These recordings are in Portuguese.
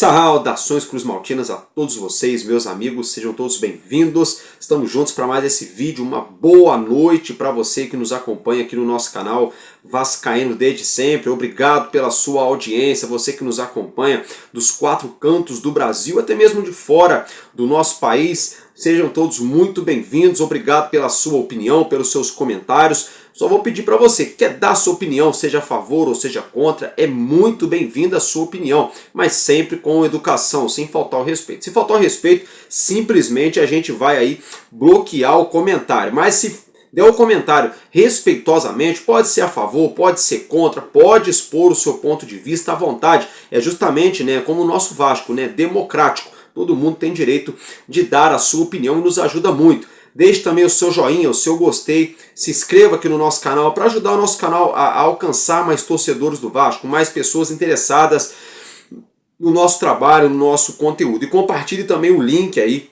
Saudações cruzmaltinas a todos vocês, meus amigos, sejam todos bem-vindos. Estamos juntos para mais esse vídeo. Uma boa noite para você que nos acompanha aqui no nosso canal Vascaíno desde sempre. Obrigado pela sua audiência, você que nos acompanha dos quatro cantos do Brasil, até mesmo de fora do nosso país. Sejam todos muito bem-vindos. Obrigado pela sua opinião, pelos seus comentários. Só vou pedir para você que quer dar sua opinião, seja a favor ou seja contra, é muito bem-vinda a sua opinião, mas sempre com educação, sem faltar o respeito. Se faltar o respeito, simplesmente a gente vai aí bloquear o comentário. Mas se der o comentário respeitosamente, pode ser a favor, pode ser contra, pode expor o seu ponto de vista à vontade. É justamente, como o nosso Vasco, democrático. Todo mundo tem direito de dar a sua opinião e nos ajuda muito. Deixe também o seu joinha, o seu gostei, se inscreva aqui no nosso canal para ajudar o nosso canal a alcançar mais torcedores do Vasco, mais pessoas interessadas no nosso trabalho, no nosso conteúdo. E compartilhe também o link aí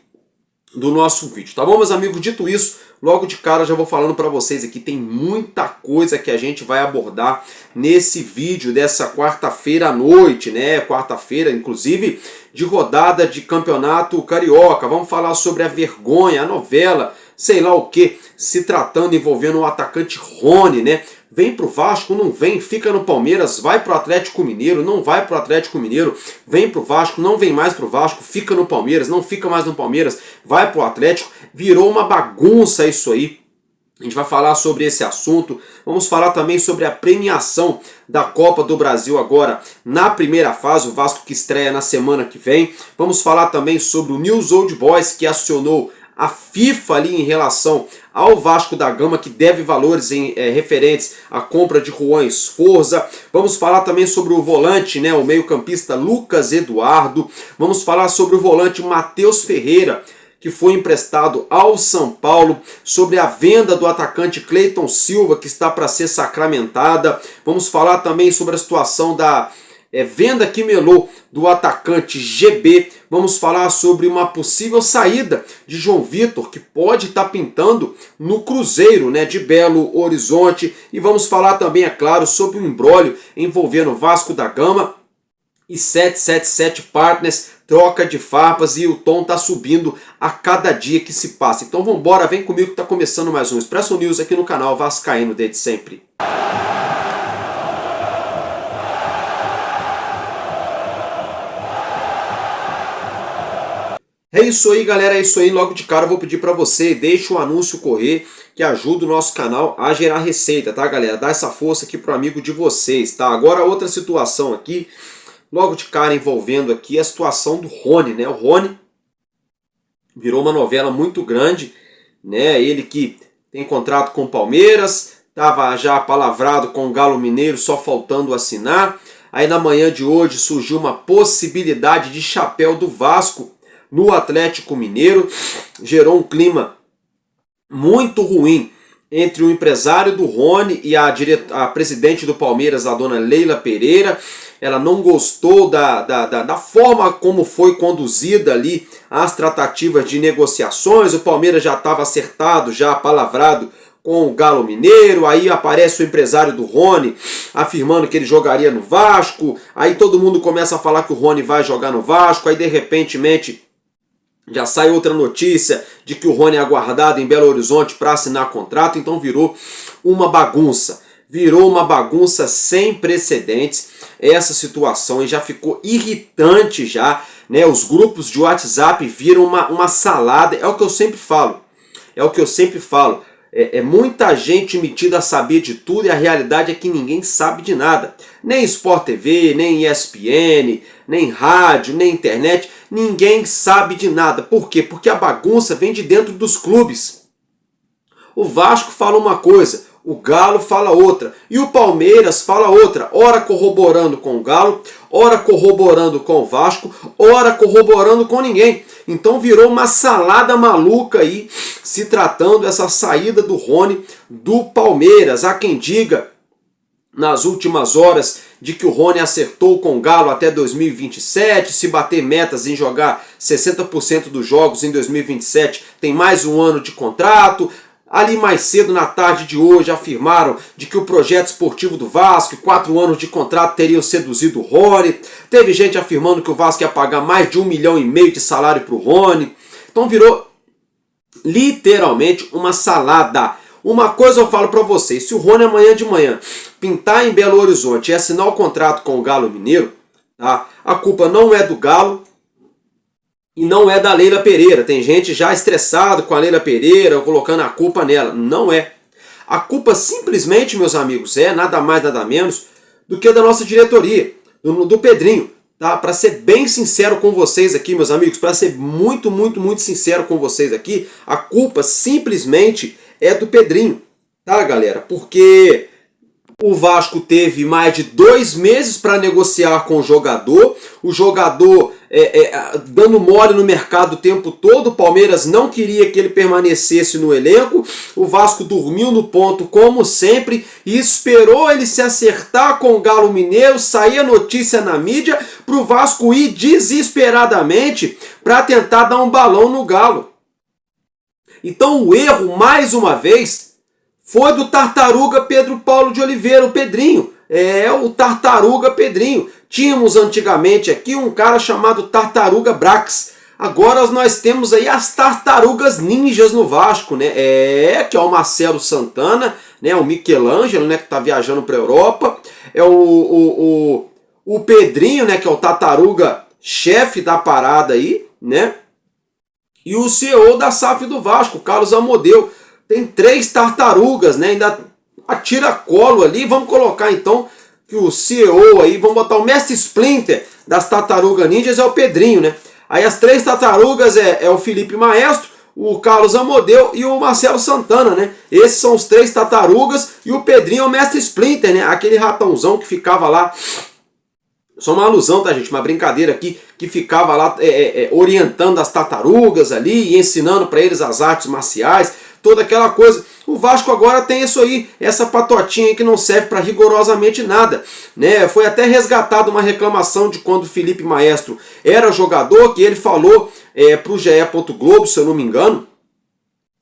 do nosso vídeo, tá bom, meus amigos? Dito isso, logo de cara já vou falando para vocês aqui, tem muita coisa que a gente vai abordar nesse vídeo dessa quarta-feira à noite, quarta-feira, inclusive, de rodada de campeonato carioca. Vamos falar sobre a vergonha, a novela, sei lá o que, se tratando, envolvendo o atacante Rony, Vem pro Vasco, não vem, fica no Palmeiras, vai pro Atlético Mineiro, não vai pro Atlético Mineiro, vem pro Vasco, não vem mais pro Vasco, fica no Palmeiras, não fica mais no Palmeiras, vai pro Atlético, virou uma bagunça isso aí. A gente vai falar sobre esse assunto, vamos falar também sobre a premiação da Copa do Brasil agora na primeira fase, o Vasco que estreia na semana que vem. Vamos falar também sobre o News Old Boys que acionou a FIFA ali em relação ao Vasco da Gama, que deve valores referentes à compra de Juan Esforza. Vamos falar também sobre o volante, o meio-campista Lucas Eduardo. Vamos falar sobre o volante Matheus Ferreira, que foi emprestado ao São Paulo, sobre a venda do atacante Cleiton Silva, que está para ser sacramentada. Vamos falar também sobre a situação da venda que melou do atacante GB. Vamos falar sobre uma possível saída de João Vitor, que pode estar pintando no Cruzeiro, de Belo Horizonte. E vamos falar também, é claro, sobre o imbróglio envolvendo Vasco da Gama e 777 Partners, troca de farpas, e o tom tá subindo a cada dia que se passa. Então vamos embora, vem comigo que tá começando mais um Expresso News aqui no canal Vascaíno desde sempre. É isso aí, galera, é isso aí. Logo de cara eu vou pedir para você, deixa o anúncio correr, que ajuda o nosso canal a gerar receita, tá, galera? Dá essa força aqui pro amigo de vocês, tá? Agora outra situação aqui, logo de cara envolvendo aqui a situação do Rony, O Rony virou uma novela muito grande, Ele que tem contrato com o Palmeiras, estava já palavrado com o Galo Mineiro, só faltando assinar. Aí na manhã de hoje surgiu uma possibilidade de chapéu do Vasco no Atlético Mineiro, gerou um clima muito ruim entre o empresário do Rony e a presidente do Palmeiras, a dona Leila Pereira. Ela não gostou da forma como foi conduzida ali as tratativas de negociações. O Palmeiras já estava acertado, já palavrado com o Galo Mineiro. Aí aparece o empresário do Rony afirmando que ele jogaria no Vasco. Aí todo mundo começa a falar que o Rony vai jogar no Vasco. Aí de repentemente já sai outra notícia de que o Rony é aguardado em Belo Horizonte para assinar contrato. Então virou uma bagunça. Virou uma bagunça sem precedentes essa situação, e já ficou irritante já, Os grupos de WhatsApp viram uma salada. É o que eu sempre falo. muita gente metida a saber de tudo e a realidade é que ninguém sabe de nada. Nem Sport TV, nem ESPN, nem rádio, nem internet, ninguém sabe de nada. Por quê? Porque a bagunça vem de dentro dos clubes. O Vasco fala uma coisa, o Galo fala outra e o Palmeiras fala outra, ora corroborando com o Galo, ora corroborando com o Vasco, ora corroborando com ninguém. Então virou uma salada maluca aí, se tratando essa saída do Rony do Palmeiras. Há quem diga, nas últimas horas, de que o Rony acertou com o Galo até 2027, se bater metas em jogar 60% dos jogos em 2027, tem mais um ano de contrato. Ali mais cedo na tarde de hoje afirmaram de que o projeto esportivo do Vasco, 4 anos de contrato, teriam seduzido o Rony. Teve gente afirmando que o Vasco ia pagar mais de 1,5 milhão de salário para o Rony. Então virou literalmente uma salada. Uma coisa eu falo para vocês, se o Rony amanhã de manhã pintar em Belo Horizonte e assinar o contrato com o Galo Mineiro, tá? A culpa não é do Galo, e não é da Leila Pereira. Tem gente já estressado com a Leila Pereira, colocando a culpa nela. Não é. A culpa simplesmente, meus amigos, é nada mais, nada menos do que da nossa diretoria, do Pedrinho. Tá? Para ser bem sincero com vocês aqui, meus amigos, para ser muito sincero com vocês aqui, a culpa simplesmente é do Pedrinho. Tá, galera? Porque o Vasco teve mais de 2 meses para negociar com o jogador dando mole no mercado o tempo todo. O Palmeiras não queria que ele permanecesse no elenco, o Vasco dormiu no ponto como sempre e esperou ele se acertar com o Galo Mineiro, sair a notícia na mídia para o Vasco ir desesperadamente para tentar dar um balão no Galo. Então o erro, mais uma vez, foi do Tartaruga Pedro Paulo de Oliveira, o Pedrinho. O Tartaruga Pedrinho. Tínhamos antigamente aqui um cara chamado Tartaruga Brax. Agora nós temos aí as Tartarugas Ninjas no Vasco, né? Que é o Marcelo Santana, né? O Michelangelo, né? Que está viajando para a Europa. É o Pedrinho, né? Que é o Tartaruga chefe da parada aí, né? E o CEO da SAF do Vasco, Carlos Amodeu. Tem 3 tartarugas, né? Ainda atira colo ali. Vamos colocar então que o CEO aí, vamos botar o mestre Splinter das Tartarugas Ninjas é o Pedrinho, né? Aí as 3 tartarugas é o Felipe Maestro, o Carlos Amodeu e o Marcelo Santana, né? Esses são os 3 tartarugas e o Pedrinho é o mestre Splinter, né? Aquele ratãozão que ficava lá. Só uma alusão, tá, gente? Uma brincadeira aqui, que ficava lá orientando as tartarugas ali e ensinando para eles as artes marciais, toda aquela coisa. O Vasco agora tem isso aí, essa patotinha aí que não serve para rigorosamente nada, né? Foi até resgatado uma reclamação de quando o Felipe Maestro era jogador, que ele falou para o GE. Globo, se eu não me engano,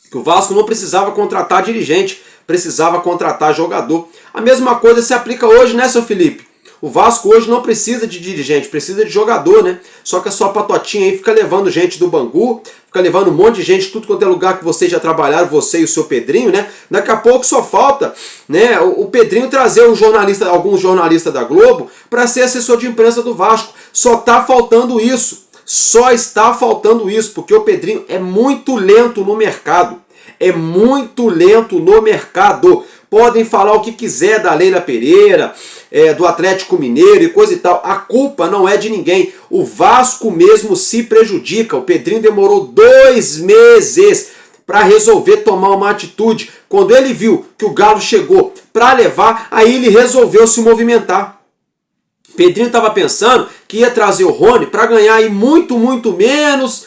que o Vasco não precisava contratar dirigente, precisava contratar jogador. A mesma coisa se aplica hoje, né, seu Felipe? O Vasco hoje não precisa de dirigente, precisa de jogador, né? Só que a sua patotinha aí fica levando gente do Bangu, fica levando um monte de gente, tudo quanto é lugar que vocês já trabalharam, você e o seu Pedrinho, né? Daqui a pouco só falta, né, o Pedrinho trazer alguns jornalistas da Globo para ser assessor de imprensa do Vasco. Só está faltando isso. Só está faltando isso, porque o Pedrinho é muito lento no mercado. É muito lento no mercado. Podem falar o que quiser da Leila Pereira, do Atlético Mineiro e coisa e tal. A culpa não é de ninguém. O Vasco mesmo se prejudica. O Pedrinho demorou 2 meses para resolver tomar uma atitude. Quando ele viu que o Galo chegou para levar, aí ele resolveu se movimentar. Pedrinho estava pensando que ia trazer o Rony para ganhar aí muito menos,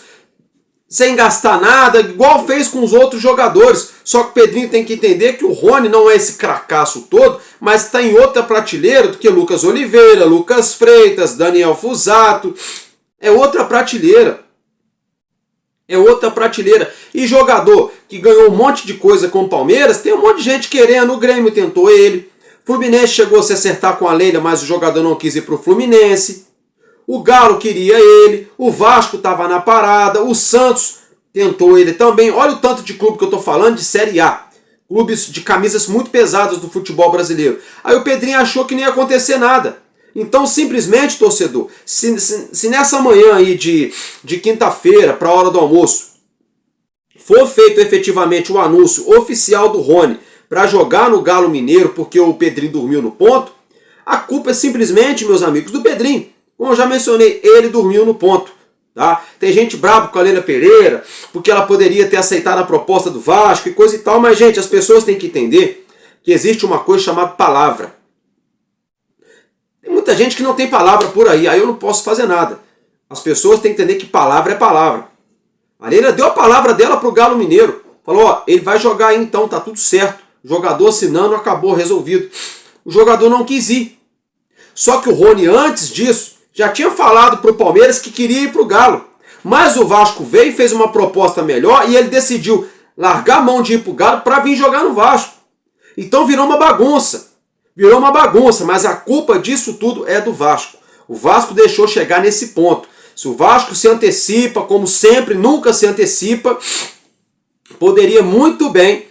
sem gastar nada, igual fez com os outros jogadores. Só que o Pedrinho tem que entender que o Rony não é esse cracaço todo, mas está em outra prateleira do que Lucas Oliveira, Lucas Freitas, Daniel Fusato. É outra prateleira. É outra prateleira. E jogador que ganhou um monte de coisa com o Palmeiras, tem um monte de gente querendo. O Grêmio tentou ele. Fluminense chegou a se acertar com a Leila, mas o jogador não quis ir para o Fluminense. O Galo queria ele, o Vasco estava na parada, o Santos tentou ele também. Olha o tanto de clube que eu estou falando de Série A. Clubes de camisas muito pesadas do futebol brasileiro. Aí o Pedrinho achou que nem ia acontecer nada. Então, simplesmente, torcedor, se nessa manhã aí de quinta-feira, para a hora do almoço, for feito efetivamente o anúncio oficial do Rony para jogar no Galo Mineiro porque o Pedrinho dormiu no ponto, a culpa é simplesmente, meus amigos, do Pedrinho. Como eu já mencionei, ele dormiu no ponto. Tá? Tem gente brava com a Leila Pereira, porque ela poderia ter aceitado a proposta do Vasco e coisa e tal, mas, gente, as pessoas têm que entender que existe uma coisa chamada palavra. Tem muita gente que não tem palavra por aí eu não posso fazer nada. As pessoas têm que entender que palavra é palavra. A Leila deu a palavra dela pro Galo Mineiro. Falou, ó, ele vai jogar aí então, tá tudo certo. O jogador assinando, acabou, resolvido. O jogador não quis ir. Só que o Rony, antes disso, já tinha falado pro Palmeiras que queria ir pro Galo. Mas o Vasco veio e fez uma proposta melhor e ele decidiu largar a mão de ir pro Galo para vir jogar no Vasco. Então virou uma bagunça. Virou uma bagunça, mas a culpa disso tudo é do Vasco. O Vasco deixou chegar nesse ponto. Se o Vasco se antecipa, como sempre, nunca se antecipa, poderia muito bem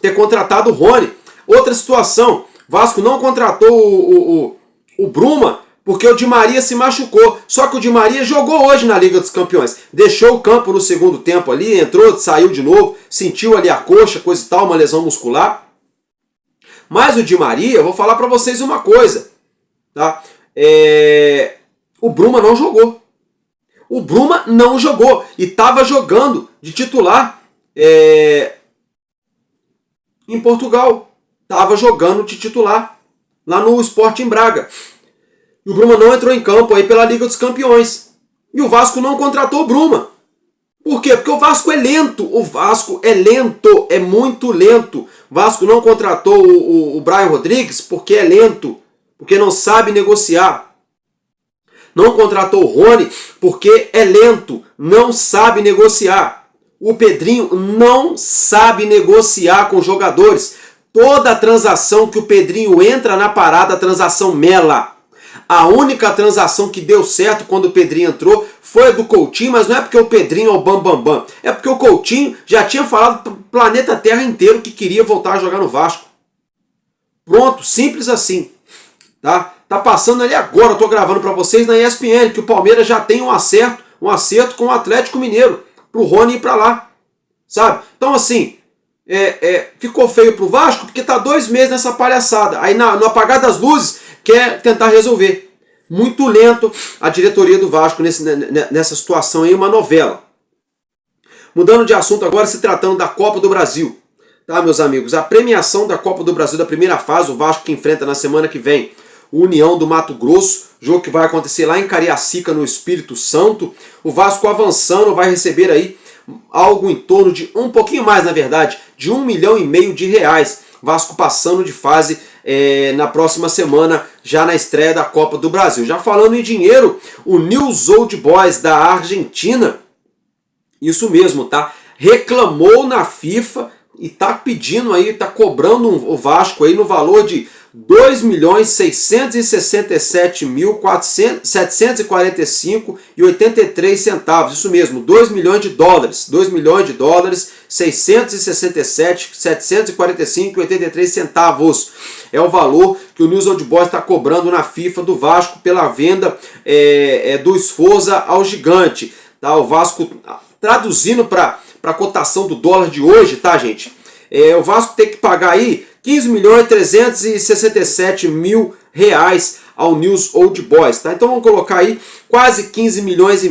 ter contratado o Rony. Outra situação, o Vasco não contratou o Bruma porque o Di Maria se machucou. Só que o Di Maria jogou hoje na Liga dos Campeões. Deixou o campo no segundo tempo ali, entrou, saiu de novo, sentiu ali a coxa, coisa e tal, uma lesão muscular. Mas o Di Maria, eu vou falar para vocês uma coisa, tá? O Bruma não jogou. O Bruma não jogou e estava jogando de titular em Portugal. Estava jogando de titular lá no Sporting Braga. E o Bruma não entrou em campo aí pela Liga dos Campeões. E o Vasco não contratou o Bruma. Por quê? Porque o Vasco é lento. O Vasco é lento, é muito lento. O Vasco não contratou o Brian Rodrigues porque é lento, porque não sabe negociar. Não contratou o Rony porque é lento, não sabe negociar. O Pedrinho não sabe negociar com jogadores. Toda transação que o Pedrinho entra na parada, a transação mela. A única transação que deu certo quando o Pedrinho entrou foi a do Coutinho, mas não é porque o Pedrinho é o bambambam. É porque o Coutinho já tinha falado para o planeta Terra inteiro que queria voltar a jogar no Vasco. Pronto, simples assim. Tá passando ali agora, eu tô gravando para vocês na ESPN, que o Palmeiras já tem um acerto com o Atlético Mineiro, pro Rony ir para lá, sabe? Então assim, ficou feio pro Vasco porque tá 2 meses nessa palhaçada, aí no apagar das luzes quer tentar resolver. Muito lento a diretoria do Vasco nessa situação aí, uma novela. Mudando de assunto agora, se tratando da Copa do Brasil, tá, meus amigos? A premiação da Copa do Brasil da primeira fase, o Vasco que enfrenta na semana que vem o União do Mato Grosso, jogo que vai acontecer lá em Cariacica, no Espírito Santo. O Vasco avançando vai receber aí algo em torno de, um pouquinho mais na verdade, de R$1,5 milhão de reais. Vasco passando de fase na próxima semana, já na estreia da Copa do Brasil. Já falando em dinheiro, o News Old Boys da Argentina, isso mesmo, tá? Reclamou na FIFA e tá pedindo aí, tá cobrando o Vasco aí no valor de $2.667.745,83. Isso mesmo, $2 milhões. $2 milhões, 667.745,83. É o valor que o News Old Boys está cobrando na FIFA do Vasco pela venda do Sforza ao Gigante. Tá? O Vasco, traduzindo para a cotação do dólar de hoje, tá, gente? O Vasco tem que pagar aí R$15.367.000 ao News Old Boys, tá? Então vamos colocar aí quase R$15,5 milhões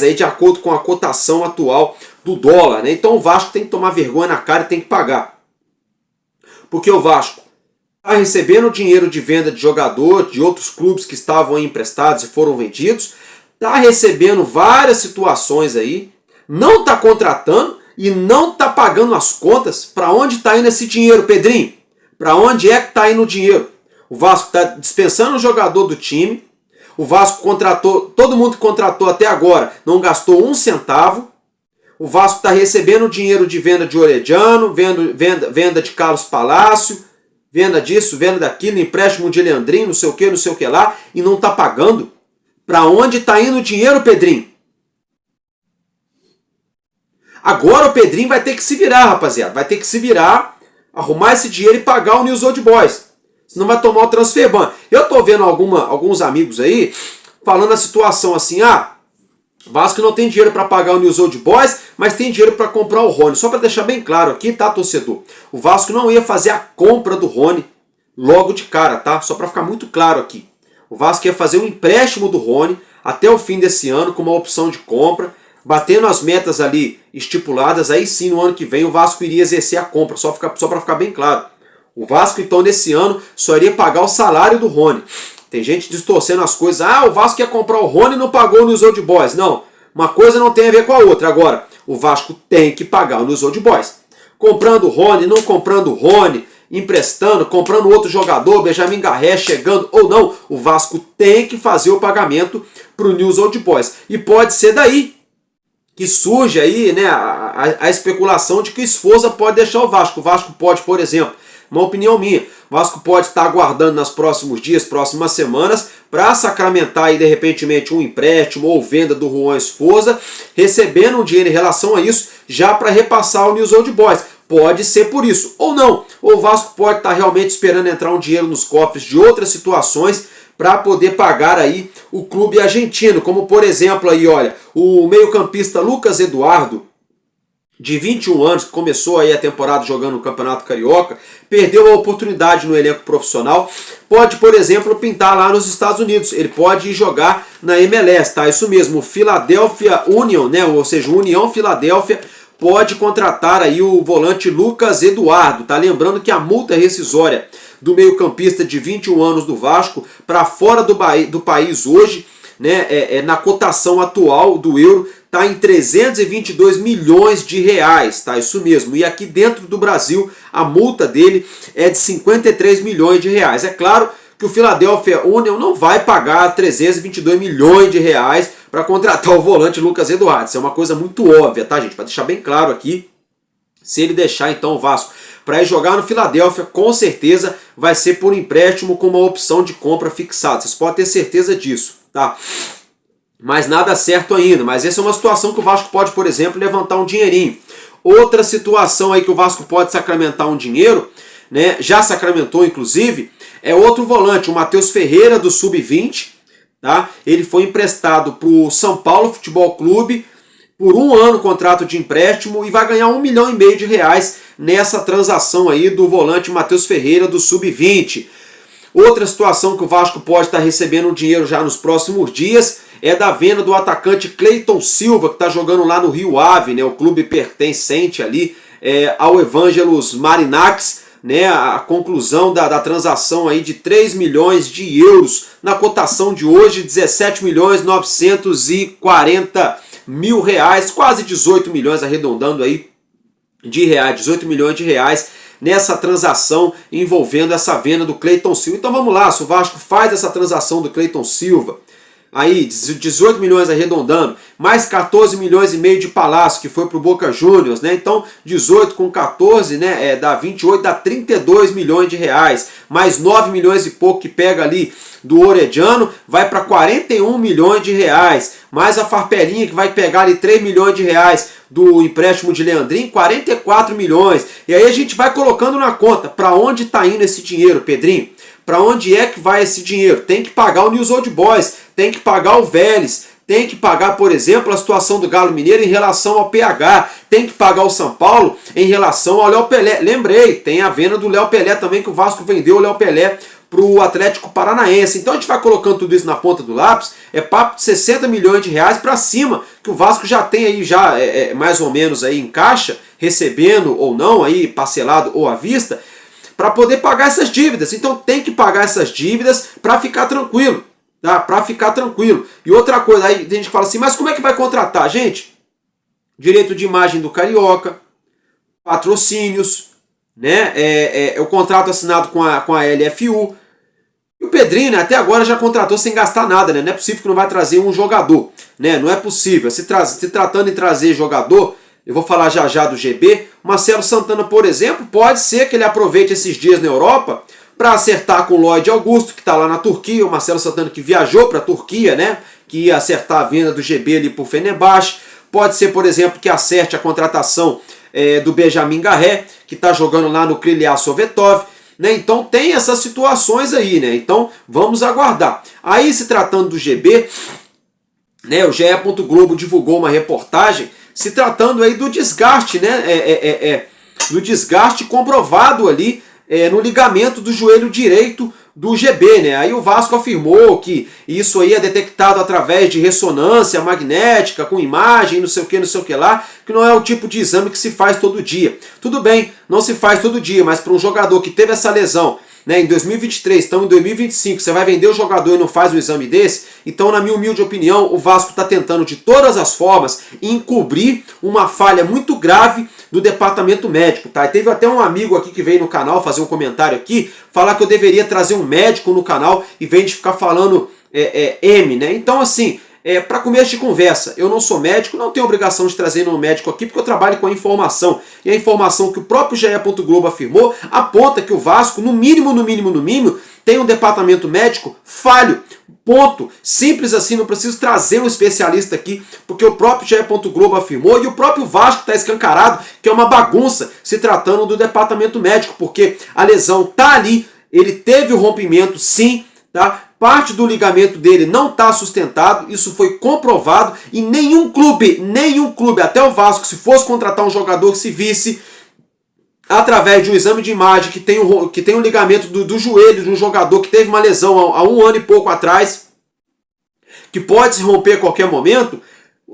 aí, de acordo com a cotação atual do dólar, né? Então o Vasco tem que tomar vergonha na cara e tem que pagar. Porque o Vasco está recebendo dinheiro de venda de jogador, de outros clubes que estavam aí emprestados e foram vendidos, está recebendo várias situações aí, não está contratando e não está pagando as contas. Para onde está indo esse dinheiro, Pedrinho? Para onde é que está indo o dinheiro? O Vasco está dispensando o jogador do time. O Vasco contratou, todo mundo que contratou até agora não gastou um centavo. O Vasco está recebendo dinheiro de venda de Orediano, venda de Carlos Palácio, venda disso, venda daquilo, empréstimo de Leandrinho, não sei o que lá, e não está pagando. Para onde está indo o dinheiro, Pedrinho? Agora o Pedrinho vai ter que se virar, rapaziada. Vai ter que se virar, arrumar esse dinheiro e pagar o News Old Boys. Senão vai tomar o transfer ban. Eu tô vendo alguns amigos aí falando a situação assim, O Vasco não tem dinheiro para pagar o News Old Boys, mas tem dinheiro para comprar o Rony. Só para deixar bem claro aqui, tá, torcedor? O Vasco não ia fazer a compra do Rony logo de cara, tá? Só para ficar muito claro aqui. O Vasco ia fazer um empréstimo do Rony até o fim desse ano com uma opção de compra, batendo as metas ali estipuladas. Aí sim, no ano que vem, o Vasco iria exercer a compra, só para ficar bem claro. O Vasco, então, nesse ano, só iria pagar o salário do Rony. Tem gente distorcendo as coisas. Ah, o Vasco ia comprar o Rony e não pagou o News Old Boys. Não, uma coisa não tem a ver com a outra. Agora, o Vasco tem que pagar o News Old Boys. Comprando o Rony, não comprando o Rony, emprestando, comprando outro jogador, Benjamin Garré chegando ou não, o Vasco tem que fazer o pagamento para o News Old Boys. E pode ser daí que surge aí, né, a especulação de que o Sforza pode deixar o Vasco. O Vasco pode, por exemplo, uma opinião minha, o Vasco pode estar aguardando nos próximos dias, próximas semanas, para sacramentar aí, de repentemente, um empréstimo ou venda do Juan Sforza, recebendo um dinheiro em relação a isso, já para repassar o News Old Boys. Pode ser por isso, ou não. Ou o Vasco pode estar realmente esperando entrar um dinheiro nos cofres de outras situações para poder pagar aí o clube argentino, como por exemplo aí, olha, o meio-campista Lucas Eduardo, de 21 anos, que começou aí a temporada jogando no Campeonato Carioca, perdeu a oportunidade no elenco profissional, pode, por exemplo, pintar lá nos Estados Unidos, ele pode ir jogar na MLS, tá? Isso mesmo, o Philadelphia Union, né? Ou seja, o União Filadélfia pode contratar aí o volante Lucas Eduardo, tá? Lembrando que a multa rescisória do meio-campista de 21 anos do Vasco para fora do país hoje, né, na cotação atual do euro, está em 322 milhões de reais, tá? Isso mesmo. E aqui dentro do Brasil, a multa dele é de 53 milhões de reais. É claro que o Philadelphia Union não vai pagar 322 milhões de reais para contratar o volante Lucas Eduardo. Isso é uma coisa muito óbvia, tá, gente? Para deixar bem claro aqui, se ele deixar então o Vasco para ir jogar no Philadelphia, com certeza vai ser por empréstimo com uma opção de compra fixada. Vocês podem ter certeza disso, tá? Mas nada certo ainda. Mas essa é uma situação que o Vasco pode, por exemplo, levantar um dinheirinho. Outra situação aí que o Vasco pode sacramentar um dinheiro, né? Já sacramentou inclusive, é outro volante, o Matheus Ferreira do Sub-20, tá? Ele foi emprestado para o São Paulo Futebol Clube por um ano contrato de empréstimo e vai ganhar 1,5 milhão de reais nessa transação aí do volante Matheus Ferreira do Sub-20. Outra situação que o Vasco pode estar recebendo dinheiro já nos próximos dias é da venda do atacante Cleiton Silva, que está jogando lá no Rio Ave, né? O clube pertencente ali ao Evangelos Marinax, né? A conclusão da transação aí de 3 milhões de euros na cotação de hoje, 17 milhões 940 mil reais, quase 18 milhões arredondando aí de reais, 18 milhões de reais nessa transação envolvendo essa venda do Cleiton Silva. Então vamos lá, se o Vasco faz essa transação do Cleiton Silva, aí 18 milhões arredondando, mais 14 milhões e meio de Palácio, que foi para o Boca Juniors, né? Então 18 com 14, né? Dá 28, dá 32 milhões de reais, mais 9 milhões e pouco que pega ali do Orediano, vai para 41 milhões de reais, mais a Farpelinha que vai pegar ali 3 milhões de reais do empréstimo de Leandrinho, 44 milhões. E aí a gente vai colocando na conta, para onde está indo esse dinheiro, Pedrinho? Para onde é que vai esse dinheiro? Tem que pagar o News Old Boys, tem que pagar o Vélez, tem que pagar, por exemplo, a situação do Galo Mineiro em relação ao PH, tem que pagar o São Paulo em relação ao Léo Pelé. Lembrei, tem a venda do Léo Pelé também, que o Vasco vendeu o Léo Pelé para o Atlético Paranaense. Então a gente vai colocando tudo isso na ponta do lápis, é papo de 60 milhões de reais para cima, que o Vasco já tem aí, já mais ou menos aí em caixa, recebendo ou não, aí parcelado ou à vista, para poder pagar essas dívidas. Então tem que pagar essas dívidas para ficar tranquilo, tá? Para ficar tranquilo. E outra coisa, aí tem gente que fala assim, mas como é que vai contratar? Gente, direito de imagem do Carioca, patrocínios, né? O contrato assinado com a LFU. E o Pedrinho, né, até agora já contratou sem gastar nada, né? Não é possível que não vai trazer um jogador, né? Não é possível. Se tratando em trazer jogador, eu vou falar já já do GB, Marcelo Santana, por exemplo, pode ser que ele aproveite esses dias na Europa para acertar com o Lloyd Augusto, que está lá na Turquia, o Marcelo Santana que viajou para a Turquia, né? Que ia acertar a venda do GB ali para o Fenerbahçe. Pode ser, por exemplo, que acerte a contratação do Benjamin Garré, que está jogando lá no Krylia Sovetov, né? Então tem essas situações aí, né? Então vamos aguardar. Aí, se tratando do GB, né, o GE. Globo divulgou uma reportagem se tratando aí do desgaste, né, do desgaste comprovado ali no ligamento do joelho direito do GB, né? Aí o Vasco afirmou que isso aí é detectado através de ressonância magnética, com imagem, não sei o que lá, que não é o tipo de exame que se faz todo dia. Tudo bem, não se faz todo dia, mas para um jogador que teve essa lesão, né, em 2023, então em 2025, você vai vender o jogador e não faz um exame desse? Então, na minha humilde opinião, o Vasco está tentando de todas as formas encobrir uma falha muito grave do departamento médico, tá? E teve até um amigo aqui que veio no canal fazer um comentário aqui, falar que eu deveria trazer um médico no canal em vez de ficar falando M, né? Então, assim, para começo de conversa, eu não sou médico, não tenho obrigação de trazer um médico aqui, porque eu trabalho com a informação. E a informação que o próprio GE. Globo afirmou aponta que o Vasco, no mínimo, tem um departamento médico falho. Ponto. Simples assim, não preciso trazer um especialista aqui, porque o próprio GE. Globo afirmou e o próprio Vasco está escancarado que é uma bagunça se tratando do departamento médico, porque a lesão está ali, ele teve o rompimento sim, tá? Parte do ligamento dele não está sustentado, isso foi comprovado e nenhum clube, até o Vasco, se fosse contratar um jogador que se visse através de um exame de imagem que tem um ligamento do joelho de um jogador que teve uma lesão há 1 ano e pouco atrás, que pode se romper a qualquer momento,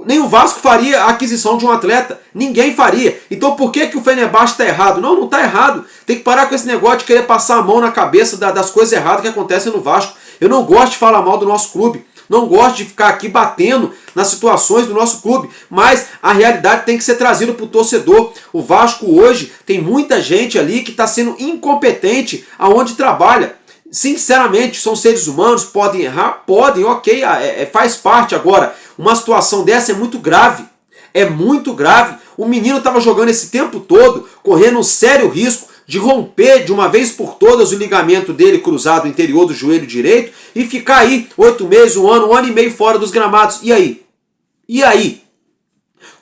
nem o Vasco faria a aquisição de um atleta. Ninguém faria. Então por que o Fenerbahçe está errado? Não, não está errado. Tem que parar com esse negócio de querer passar a mão na cabeça das coisas erradas que acontecem no Vasco. Eu não gosto de falar mal do nosso clube. Não gosto de ficar aqui batendo nas situações do nosso clube. Mas a realidade tem que ser trazida para o torcedor. O Vasco hoje tem muita gente ali que está sendo incompetente aonde trabalha. Sinceramente, são seres humanos, podem errar? Podem, ok, faz parte. Agora, uma situação dessa é muito grave. É muito grave. O menino estava jogando esse tempo todo, correndo um sério risco de romper de uma vez por todas o ligamento dele cruzado interior do joelho direito e ficar aí 8 meses, 1 ano e meio fora dos gramados. E aí? E aí?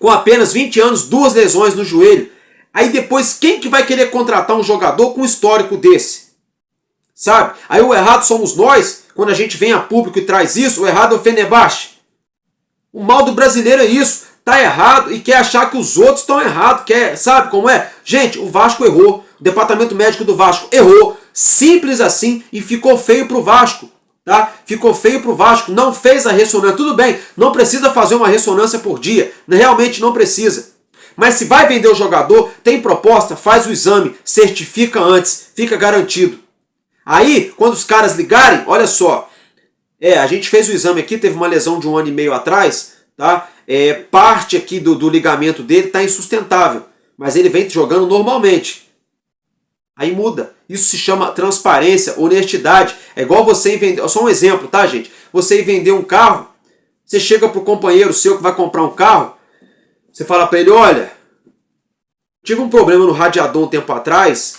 Com apenas 20 anos, 2 lesões no joelho. Aí depois, quem que vai querer contratar um jogador com um histórico desse? Sabe? Aí o errado somos nós, quando a gente vem a público e traz isso, o errado é o Fenerbahçe. O mal do brasileiro é isso, tá errado e quer achar que os outros estão errados, sabe como é? Gente, o Vasco errou, o departamento médico do Vasco errou, simples assim, e ficou feio pro Vasco, tá? Ficou feio pro Vasco, não fez a ressonância, tudo bem, não precisa fazer uma ressonância por dia, realmente não precisa. Mas se vai vender o jogador, tem proposta, faz o exame, certifica antes, fica garantido. Aí, quando os caras ligarem, olha só, a gente fez o exame aqui, teve uma lesão de 1 ano e meio atrás, tá? Parte aqui do ligamento dele está insustentável, mas ele vem jogando normalmente. Aí muda. Isso se chama transparência, honestidade. É igual você ir vender, só um exemplo, tá, gente? Você ir vender um carro, você chega pro companheiro seu que vai comprar um carro, você fala para ele, olha, tive um problema no radiador um tempo atrás,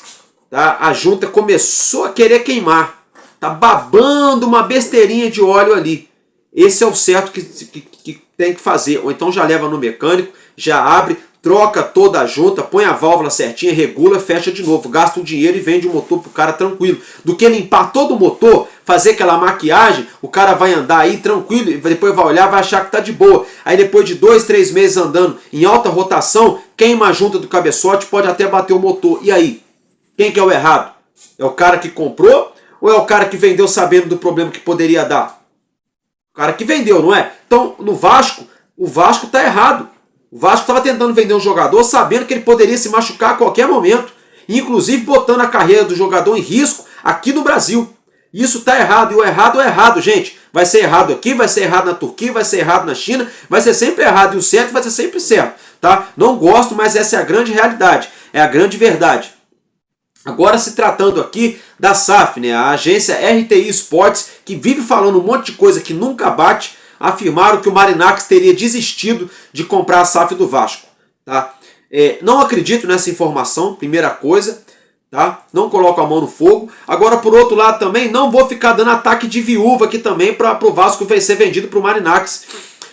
tá? A junta começou a querer queimar. Tá babando uma besteirinha de óleo ali. Esse é o certo que tem que fazer. Ou então já leva no mecânico, já abre, troca toda a junta, põe a válvula certinha, regula, fecha de novo. Gasta o dinheiro e vende o motor pro cara tranquilo. Do que limpar todo o motor, fazer aquela maquiagem, o cara vai andar aí tranquilo, e depois vai olhar, vai achar que tá de boa. Aí depois de 2, 3 meses andando em alta rotação, queima a junta do cabeçote, pode até bater o motor. E aí? Quem que é o errado? É o cara que comprou ou é o cara que vendeu sabendo do problema que poderia dar? O cara que vendeu, não é? Então, no Vasco, o Vasco está errado. O Vasco estava tentando vender um jogador sabendo que ele poderia se machucar a qualquer momento. Inclusive botando a carreira do jogador em risco aqui no Brasil. Isso está errado. E o errado é errado, gente. Vai ser errado aqui, vai ser errado na Turquia, vai ser errado na China, vai ser sempre errado. E o certo vai ser sempre certo. Tá? Não gosto, mas essa é a grande realidade. É a grande verdade. Agora se tratando aqui da SAF, né, a agência RTI Sports, que vive falando um monte de coisa que nunca bate, afirmaram que o Marinakis teria desistido de comprar a SAF do Vasco. Tá? Não acredito nessa informação, primeira coisa, tá? Não coloco a mão no fogo. Agora, por outro lado também, não vou ficar dando ataque de viúva aqui também para o Vasco ser vendido para o Marinakis.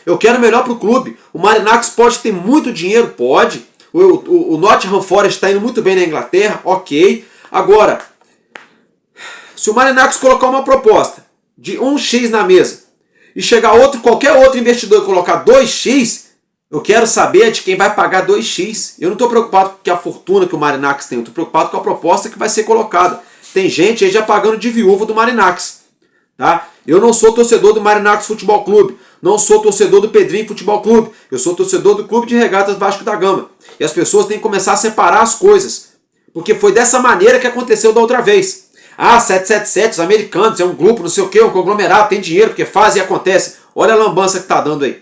Eu quero melhor para o clube. O Marinakis pode ter muito dinheiro, pode. O Nottingham Forest está indo muito bem na Inglaterra, ok. Agora, se o Marinakis colocar uma proposta de 1x na mesa e chegar qualquer outro investidor e colocar 2x, eu quero saber de quem vai pagar 2x. Eu não estou preocupado com a fortuna que o Marinakis tem, eu estou preocupado com a proposta que vai ser colocada. Tem gente aí já pagando de viúva do Marinakis. Tá? Eu não sou torcedor do Marinakis Futebol Clube, não sou torcedor do Pedrinho Futebol Clube, eu sou torcedor do Clube de Regatas Vasco da Gama. E as pessoas têm que começar a separar as coisas, porque foi dessa maneira que aconteceu da outra vez. 777, os americanos, é um grupo, não sei o que, um conglomerado, tem dinheiro, porque faz e acontece. Olha a lambança que está dando aí.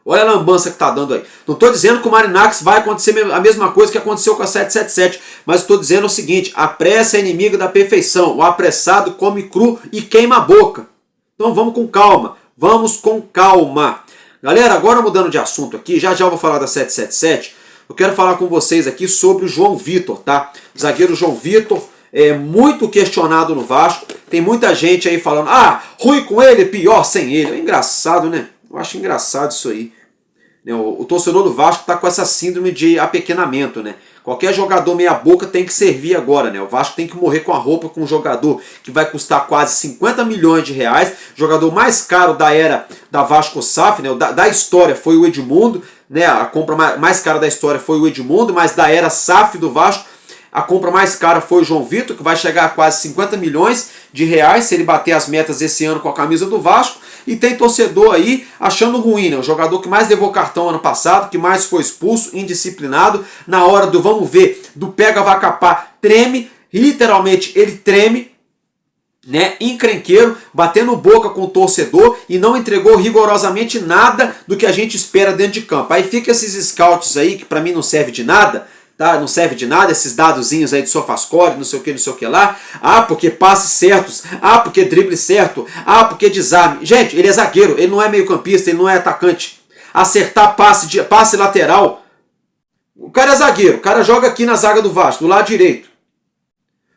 Olha a lambança que está dando aí. Não estou dizendo que o Marinakis vai acontecer a mesma coisa que aconteceu com a 777, mas estou dizendo o seguinte: a pressa é inimiga da perfeição. O apressado come cru e queima a boca. Então vamos com calma. Vamos com calma. Galera, agora mudando de assunto aqui, já eu vou falar da 777. Eu quero falar com vocês aqui sobre o João Vitor, tá? O zagueiro João Vitor é muito questionado no Vasco. Tem muita gente aí falando, ruim com ele, pior sem ele. É engraçado, né? Eu acho engraçado isso aí. O torcedor do Vasco está com essa síndrome de apequenamento, né? Qualquer jogador meia boca tem que servir agora, né? O Vasco tem que morrer com a roupa com um jogador que vai custar quase 50 milhões de reais. O jogador mais caro da era da Vasco SAF, né? Da história foi o Edmundo, né? A compra mais cara da história foi o Edmundo, mas da era SAF do Vasco, a compra mais cara foi o João Vitor, que vai chegar a quase 50 milhões de reais se ele bater as metas esse ano com a camisa do Vasco. E tem torcedor aí achando ruim, né? O jogador que mais levou cartão ano passado, que mais foi expulso, indisciplinado, na hora do vamos ver, do pega vai capar, treme, literalmente ele treme, né? Encrenqueiro, batendo boca com o torcedor e não entregou rigorosamente nada do que a gente espera dentro de campo. Aí fica esses scouts aí, que pra mim não serve de nada, tá? Não serve de nada, esses dadozinhos aí de SofaScore, não sei o que lá. Porque passes certos. Porque drible certo. Porque desarme. Gente, ele é zagueiro, ele não é meio campista, ele não é atacante. Acertar passe lateral. O cara é zagueiro, o cara joga aqui na zaga do Vasco, do lado direito.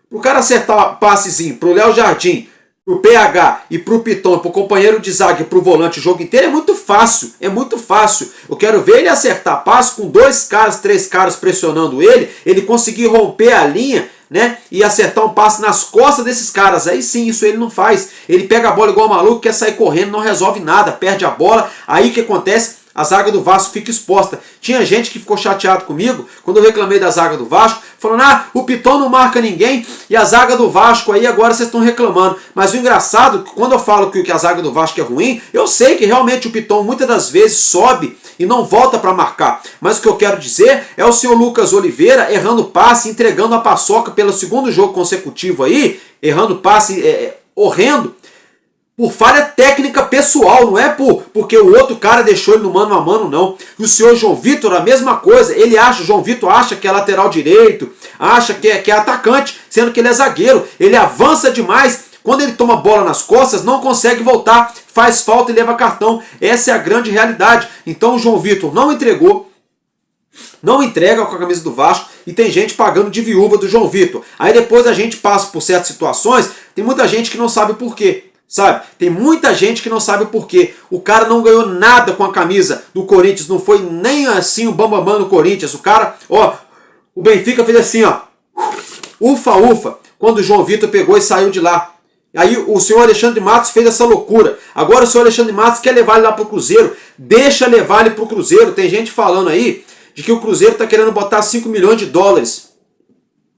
O cara acertar passezinho pro Léo Jardim, pro PH e pro Piton, pro companheiro de zaga e pro volante o jogo inteiro é muito fácil, é muito fácil. Eu quero ver ele acertar passe com 2 caras, 3 caras pressionando ele conseguir romper a linha, né, e acertar um passe nas costas desses caras. Aí sim, isso ele não faz. Ele pega a bola igual maluco, quer sair correndo, não resolve nada, perde a bola. Aí o que acontece? A zaga do Vasco fica exposta. Tinha gente que ficou chateado comigo quando eu reclamei da zaga do Vasco, falando, o Piton não marca ninguém e a zaga do Vasco aí agora vocês estão reclamando. Mas o engraçado é que quando eu falo que a zaga do Vasco é ruim, eu sei que realmente o Piton muitas das vezes sobe e não volta para marcar. Mas o que eu quero dizer é o senhor Lucas Oliveira errando passe, entregando a paçoca pelo segundo jogo consecutivo aí, errando passe horrendo, por falha técnica pessoal, não é porque o outro cara deixou ele no mano a mano, não. E o senhor João Vitor, a mesma coisa, o João Vitor acha que é lateral direito, acha que é atacante, sendo que ele é zagueiro, ele avança demais, quando ele toma bola nas costas, não consegue voltar, faz falta e leva cartão. Essa é a grande realidade. Então o João Vitor não entregou, não entrega com a camisa do Vasco e tem gente pagando de viúva do João Vitor. Aí depois a gente passa por certas situações, tem muita gente que não sabe por quê. Sabe? Tem muita gente que não sabe o porquê. O cara não ganhou nada com a camisa do Corinthians, não foi nem assim o bambambam do Corinthians. O cara, o Benfica fez assim, ufa, ufa, quando o João Vitor pegou e saiu de lá. Aí o senhor Alexandre Matos fez essa loucura. Agora o senhor Alexandre Matos quer levar ele lá pro Cruzeiro. Deixa levar ele pro Cruzeiro. Tem gente falando aí de que o Cruzeiro tá querendo botar 5 milhões de dólares.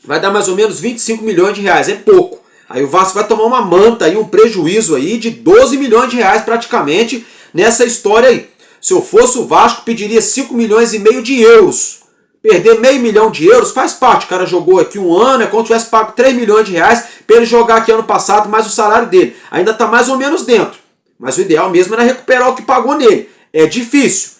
Vai dar mais ou menos 25 milhões de reais. É pouco. Aí o Vasco vai tomar uma manta aí, um prejuízo aí de 12 milhões de reais praticamente nessa história aí. Se eu fosse o Vasco, pediria 5 milhões e meio de euros. Perder meio milhão de euros faz parte. O cara jogou aqui um ano, é como se tivesse pago 3 milhões de reais para ele jogar aqui ano passado, mais o salário dele. Ainda está mais ou menos dentro. Mas o ideal mesmo era recuperar o que pagou nele. É difícil,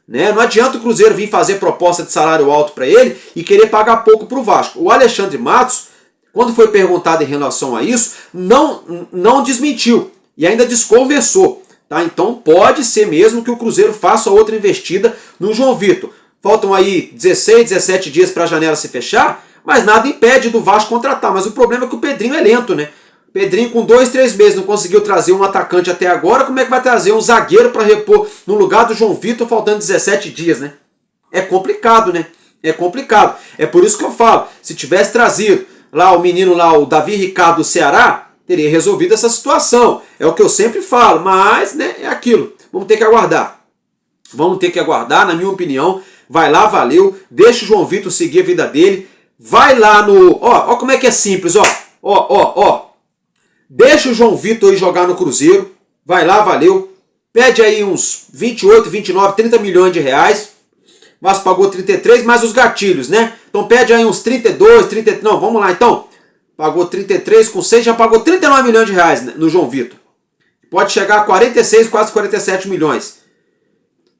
né? Não adianta o Cruzeiro vir fazer proposta de salário alto para ele e querer pagar pouco para o Vasco. O Alexandre Matos, quando foi perguntado em relação a isso, não desmentiu e ainda desconversou. Tá? Então pode ser mesmo que o Cruzeiro faça outra investida no João Vitor. Faltam aí 16, 17 dias para a janela se fechar, mas nada impede do Vasco contratar. Mas o problema é que o Pedrinho é lento, né? O Pedrinho com 2, 3 meses não conseguiu trazer um atacante até agora, como é que vai trazer um zagueiro para repor no lugar do João Vitor faltando 17 dias, né? É complicado, né? É complicado. É por isso que eu falo, se tivesse trazido lá o menino lá, o Davi Ricardo do Ceará, teria resolvido essa situação. É o que eu sempre falo, mas né, é aquilo. Vamos ter que aguardar. Vamos ter que aguardar, na minha opinião. Vai lá, valeu. Deixa o João Vitor seguir a vida dele. Vai lá no... Ó como é que é simples, ó. Deixa o João Vitor aí jogar no Cruzeiro. Vai lá, valeu. Pede aí uns 28, 29, 30 milhões de reais. Vasco pagou 33, mais os gatilhos, né? Então pede aí uns 32, 30... Não, vamos lá então. Pagou 33 com 6, já pagou 39 milhões de reais no João Vitor. Pode chegar a 46, quase 47 milhões.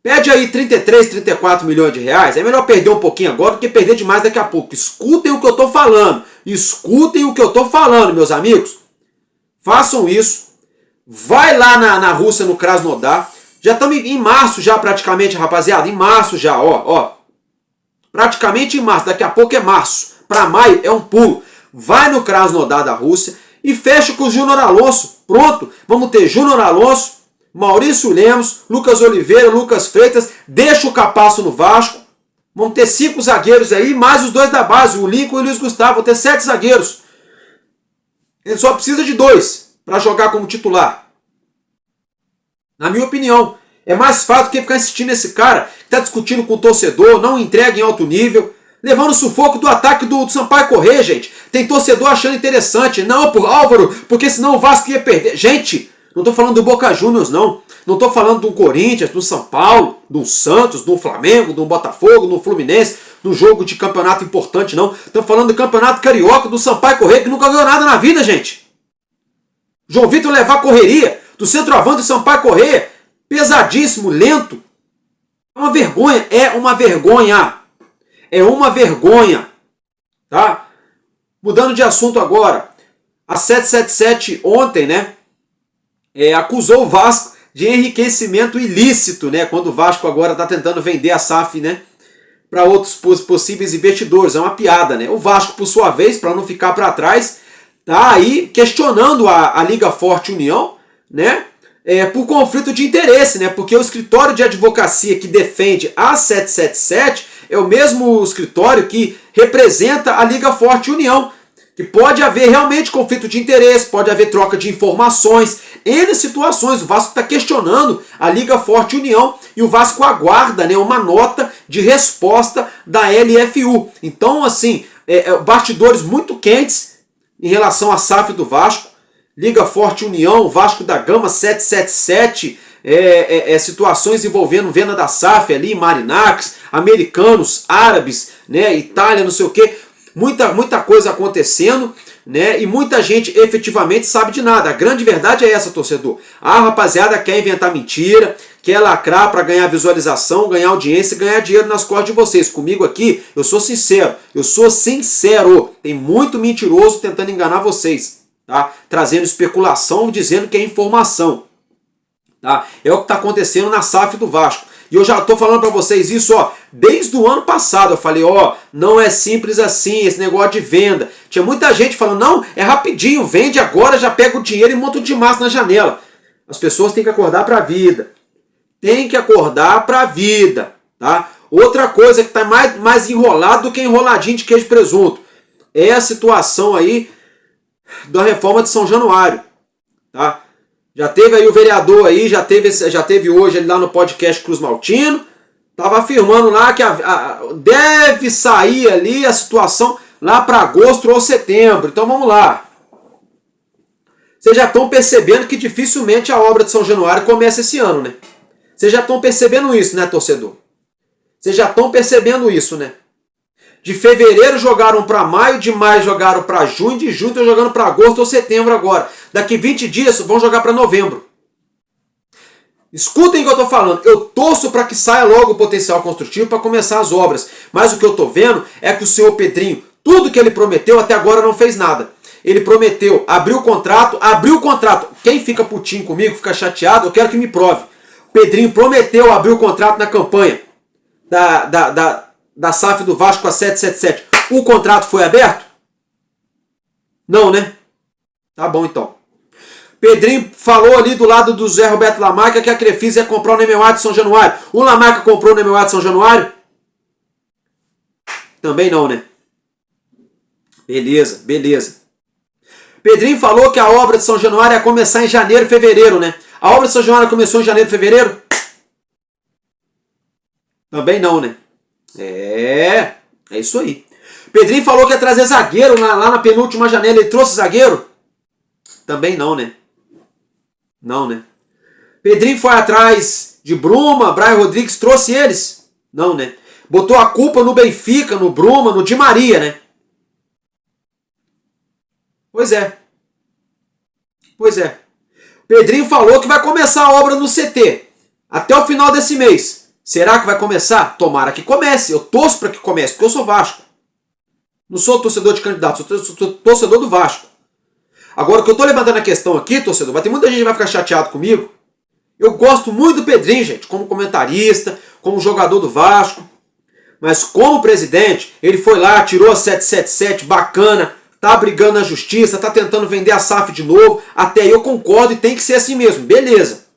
Pede aí 33, 34 milhões de reais. É melhor perder um pouquinho agora do que perder demais daqui a pouco. Escutem o que eu tô falando. Escutem o que eu tô falando, meus amigos. Façam isso. Vai lá na Rússia, no Krasnodar. Já estamos em março já praticamente, rapaziada. Em março já, ó. Praticamente em março. Daqui a pouco é março. Para maio é um pulo. Vai no Krasnodar da Rússia e fecha com o Júnior Alonso. Pronto. Vamos ter Júnior Alonso, Maurício Lemos, Lucas Oliveira, Lucas Freitas. Deixa o Capasso no Vasco. Vamos ter 5 zagueiros aí, mais os 2 da base, o Lincoln e o Luiz Gustavo. Vão ter 7 zagueiros. Ele só precisa de 2 para jogar como titular. Na minha opinião, é mais fácil do que ficar insistindo nesse cara que está discutindo com o torcedor, não entrega em alto nível, levando o sufoco do ataque do Sampaio Corrêa, gente. Tem torcedor achando interessante. Não, por Álvaro, porque senão o Vasco ia perder. Gente, não estou falando do Boca Juniors, não. Não estou falando do Corinthians, do São Paulo, do Santos, do Flamengo, do Botafogo, do Fluminense, no jogo de campeonato importante, não. Estou falando do campeonato carioca, do Sampaio Corrêa, que nunca ganhou nada na vida, gente. João Vitor levar a correria do centroavante do Sampaio Corrêa, pesadíssimo, lento. É uma vergonha, é uma vergonha. É uma vergonha. Tá? Mudando de assunto agora. A 777 ontem, né, acusou o Vasco de enriquecimento ilícito, né, quando o Vasco agora está tentando vender a SAF, né, para outros possíveis investidores. É uma piada, né? O Vasco, por sua vez, para não ficar para trás, tá aí questionando a Liga Forte União, né, por conflito de interesse, né, porque o escritório de advocacia que defende a 777 é o mesmo escritório que representa a Liga Forte União, que pode haver realmente conflito de interesse, pode haver troca de informações, N situações. O Vasco está questionando a Liga Forte União e o Vasco aguarda, né, uma nota de resposta da LFU. Então, assim, bastidores muito quentes em relação à SAF do Vasco, Liga Forte União, Vasco da Gama 777, situações envolvendo venda da SAF ali, Marinax, americanos, árabes, né, Itália, não sei o quê. Muita coisa acontecendo, né? E muita gente efetivamente sabe de nada. A grande verdade é essa, torcedor. A rapaziada quer inventar mentira, quer lacrar para ganhar visualização, ganhar audiência e ganhar dinheiro nas costas de vocês. Comigo aqui, eu sou sincero. Tem muito mentiroso tentando enganar vocês, tá? Trazendo especulação, dizendo que é informação, tá? É o que está acontecendo na SAF do Vasco. E eu já estou falando para vocês isso, ó, desde o ano passado. Eu falei, ó, não é simples assim esse negócio de venda. Tinha muita gente falando, não, é rapidinho, vende agora, já pega o dinheiro e monta o de massa na janela. As pessoas têm que acordar para a vida. Tem que acordar para a vida, tá? Outra coisa que está mais enrolado do que enroladinho de queijo e presunto é a situação aí da reforma de São Januário, tá? Já teve aí o vereador aí, já teve hoje ele lá no podcast Cruz Maltino, estava afirmando lá que deve sair ali a situação lá para agosto ou setembro. Então vamos lá. Vocês já estão percebendo que dificilmente a obra de São Januário começa esse ano, né? Vocês já estão percebendo isso, né, torcedor? Vocês já estão percebendo isso, né? De fevereiro jogaram para maio, de maio jogaram para junho, de junho estão jogando para agosto ou setembro agora. Daqui 20 dias vão jogar para novembro. Escutem o que eu estou falando. Eu torço para que saia logo o potencial construtivo para começar as obras. Mas o que eu estou vendo é que o senhor Pedrinho, tudo que ele prometeu até agora não fez nada. Ele prometeu, abriu o contrato. Quem fica putinho comigo, fica chateado, eu quero que me prove. O Pedrinho prometeu abrir o contrato na campanha da SAF do Vasco a 777. O contrato foi aberto? Não, né? Tá bom, então. Pedrinho falou ali do lado do Zé Roberto Lamarca que a Crefisa ia comprar o Nemeuá de São Januário. O Lamarca comprou o Nemeuá de São Januário? Também não, né? Beleza. Pedrinho falou que a obra de São Januário ia começar em janeiro, fevereiro, né? A obra de São Januário começou em janeiro, fevereiro? Também não, né? É isso aí. Pedrinho falou que ia trazer zagueiro lá na penúltima janela. Ele trouxe zagueiro? Também não, né? Não, né? Pedrinho foi atrás de Bruma, Brian Rodrigues, trouxe eles? Não, né? Botou a culpa no Benfica, no Bruma, no Di Maria, né? Pois é. Pois é. Pedrinho falou que vai começar a obra no CT até o final desse mês. Será que vai começar? Tomara que comece. Eu torço para que comece, porque eu sou Vasco. Não sou torcedor de candidato, sou torcedor do Vasco. Agora, o que eu estou levantando a questão aqui, torcedor, vai ter muita gente que vai ficar chateado comigo. Eu gosto muito do Pedrinho, gente, como comentarista, como jogador do Vasco. Mas como presidente, ele foi lá, tirou a 777, bacana, tá brigando na justiça, tá tentando vender a SAF de novo. Até aí eu concordo e tem que ser assim mesmo, beleza.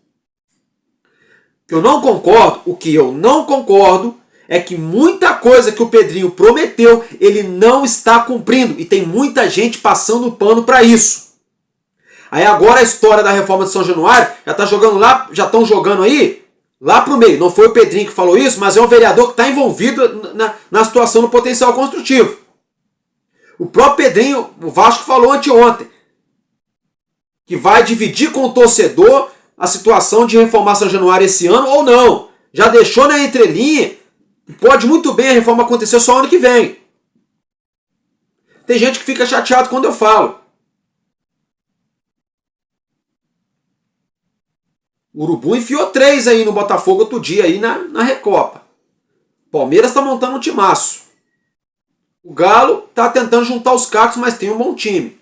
O que eu não concordo é que muita coisa que o Pedrinho prometeu, ele não está cumprindo. E tem muita gente passando pano para isso. Aí agora a história da reforma de São Januário, já estão jogando aí, lá pro meio. Não foi o Pedrinho que falou isso, mas é um vereador que está envolvido na situação do potencial construtivo. O próprio Pedrinho, o Vasco falou anteontem, que vai dividir com o torcedor a situação de reformar São Januário esse ano ou não. Já deixou na entrelinha, pode muito bem a reforma acontecer só ano que vem. Tem gente que fica chateado quando eu falo. O Urubu enfiou 3 aí no Botafogo outro dia aí na Recopa. Palmeiras está montando um timaço. O Galo está tentando juntar os cacos, mas tem um bom time.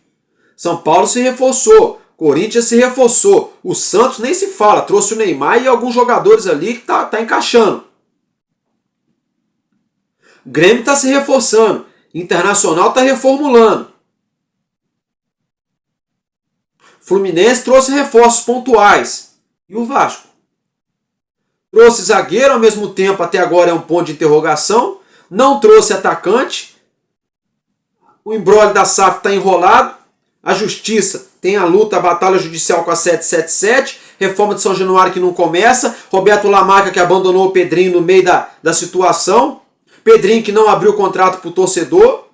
São Paulo se reforçou. Corinthians se reforçou. O Santos nem se fala. Trouxe o Neymar e alguns jogadores ali que tá encaixando. O Grêmio está se reforçando. Internacional está reformulando. Fluminense trouxe reforços pontuais. E o Vasco? Trouxe zagueiro, ao mesmo tempo até agora é um ponto de interrogação. Não trouxe atacante. O embrolho da SAF está enrolado. A justiça tem a luta, a batalha judicial com a 777. Reforma de São Januário que não começa. Roberto Lamarca que abandonou o Pedrinho no meio da situação. Pedrinho que não abriu o contrato para o torcedor.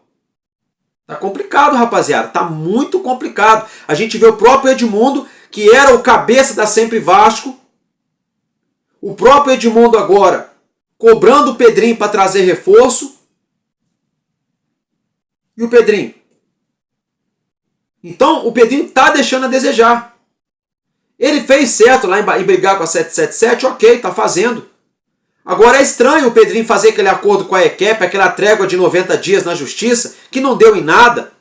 Tá complicado, rapaziada. Tá muito complicado. A gente vê o próprio Edmundo, que era o cabeça da Sempre Vasco. O próprio Edmundo agora cobrando o Pedrinho para trazer reforço. E o Pedrinho? Então o Pedrinho tá deixando a desejar. Ele fez certo lá em brigar com a 777, ok, tá fazendo. Agora é estranho o Pedrinho fazer aquele acordo com a EQEP, aquela trégua de 90 dias na justiça, que não deu em nada.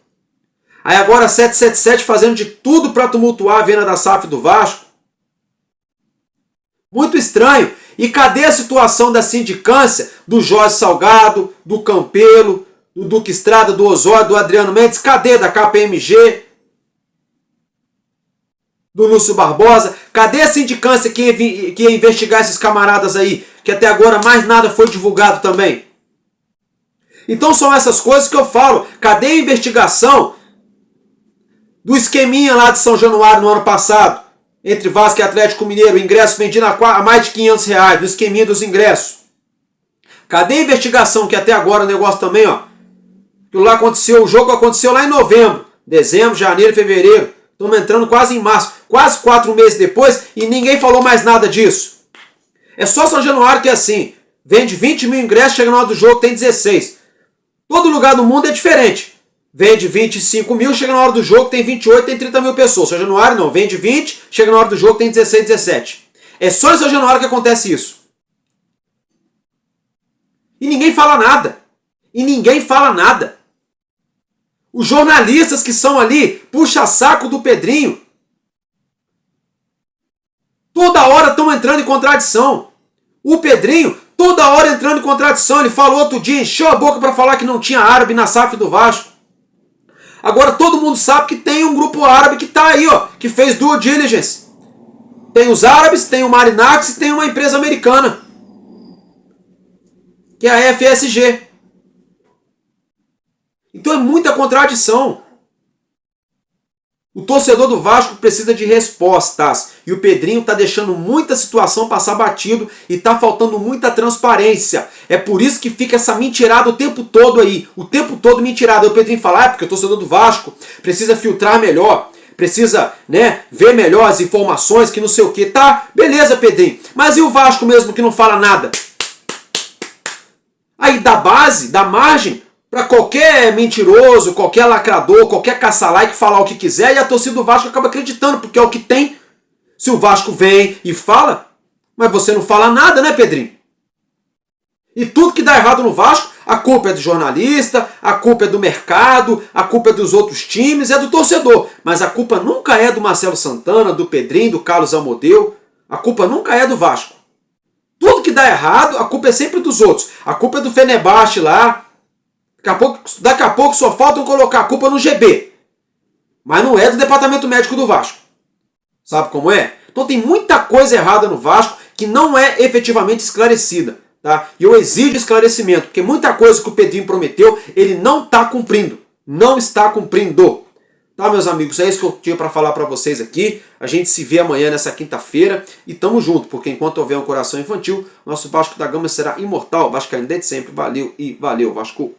Aí agora a 777 fazendo de tudo para tumultuar a venda da SAF do Vasco. Muito estranho. E cadê a situação da sindicância do Jorge Salgado, do Campelo, do Duque Estrada, do Osório, do Adriano Mendes? Cadê da KPMG? Do Lúcio Barbosa? Cadê a sindicância que ia investigar esses camaradas aí? Que até agora mais nada foi divulgado também. Então são essas coisas que eu falo. Cadê a investigação do esqueminha lá de São Januário no ano passado? Entre Vasco e Atlético Mineiro, o ingresso vendido a mais de R$500, no esqueminha dos ingressos. Cadê a investigação que até agora o negócio também, ó. Aquilo lá aconteceu, o jogo aconteceu lá em novembro, dezembro, janeiro, fevereiro. Estamos entrando quase em março, quase 4 meses depois e ninguém falou mais nada disso. É só São Januário que é assim. Vende 20 mil ingressos, chega na hora do jogo, tem 16. Todo lugar do mundo é diferente. Vende 25 mil, chega na hora do jogo, tem 28, tem 30 mil pessoas. São Januário não, vende 20, chega na hora do jogo, tem 16, 17. É só em São Januário que acontece isso. E ninguém fala nada. E ninguém fala nada. Os jornalistas que são ali, puxa-saco do Pedrinho, toda hora estão entrando em contradição. O Pedrinho, toda hora entrando em contradição. Ele falou outro dia, encheu a boca para falar que não tinha árabe na SAF do Vasco. Agora todo mundo sabe que tem um grupo árabe que está aí, ó, que fez due diligence. Tem os árabes, tem o Marinax e tem uma empresa americana, que é a FSG. Então é muita contradição. O torcedor do Vasco precisa de respostas. E o Pedrinho está deixando muita situação passar batido e está faltando muita transparência. É por isso que fica essa mentirada o tempo todo aí. O tempo todo mentirada. Aí o Pedrinho fala, porque o torcedor do Vasco precisa filtrar melhor. Precisa, né, ver melhor as informações, que não sei o que. Tá, beleza, Pedrinho. Mas e o Vasco mesmo que não fala nada? Aí dá base, dá margem para qualquer mentiroso, qualquer lacrador, qualquer caça-like falar o que quiser e a torcida do Vasco acaba acreditando, porque é o que tem. Se o Vasco vem e fala, mas você não fala nada, né, Pedrinho? E tudo que dá errado no Vasco, a culpa é do jornalista, a culpa é do mercado, a culpa é dos outros times, é do torcedor. Mas a culpa nunca é do Marcelo Santana, do Pedrinho, do Carlos Amodeu. A culpa nunca é do Vasco. Tudo que dá errado, a culpa é sempre dos outros. A culpa é do Fenerbahçe lá. Daqui a pouco só faltam colocar a culpa no GB. Mas não é do departamento médico do Vasco. Sabe como é? Então tem muita coisa errada no Vasco que não é efetivamente esclarecida. Tá? E eu exijo esclarecimento, porque muita coisa que o Pedrinho prometeu, ele não está cumprindo. Não está cumprindo. Tá, meus amigos? É isso que eu tinha para falar para vocês aqui. A gente se vê amanhã nessa quinta-feira e tamo junto, porque enquanto houver um coração infantil, nosso Vasco da Gama será imortal. Vascaíno desde sempre. Valeu e valeu, Vasco!